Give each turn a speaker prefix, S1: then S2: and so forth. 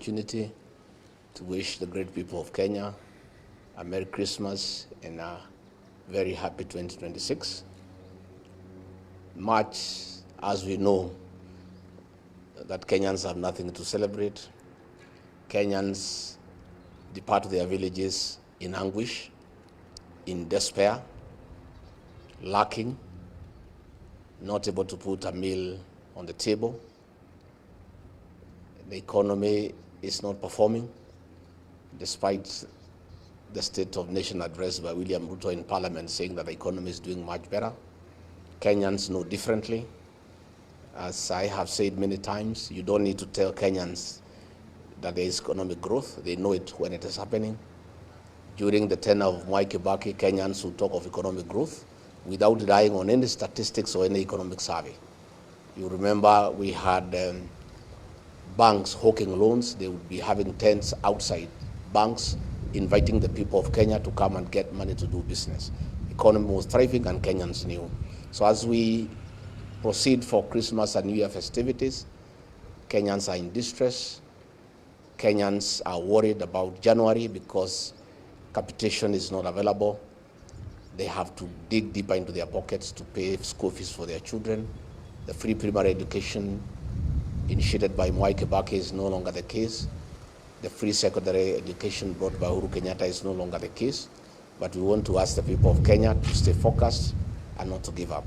S1: Opportunity to wish the great people of Kenya a Merry Christmas and a very happy 2026. March, as we know, that Kenyans have nothing to celebrate. Kenyans depart their villages in anguish, in despair, lacking, not able to put a meal on the table. The economy is not performing, despite the State of Nation address by William Ruto in Parliament saying that the economy is doing much better. Kenyans know differently. As I have said many times, you don't need to tell Kenyans that there is economic growth. They know it when it is happening. During the tenure of Mwai Kibaki, Kenyans will talk of economic growth without relying on any statistics or any economic survey. You remember we had banks hawking loans. They would be having tents outside banks, inviting the people of Kenya to come and get money to do business. The economy was thriving and Kenyans knew. So as we proceed for Christmas and New Year festivities, Kenyans are in distress. Kenyans are worried about January because capitation is not available. They have to dig deeper into their pockets to pay school fees for their children. The free primary education initiated by Mwai Kibaki is no longer the case. The free secondary education brought by Uhuru Kenyatta is no longer the case. But we want to ask the people of Kenya to stay focused and not to give up.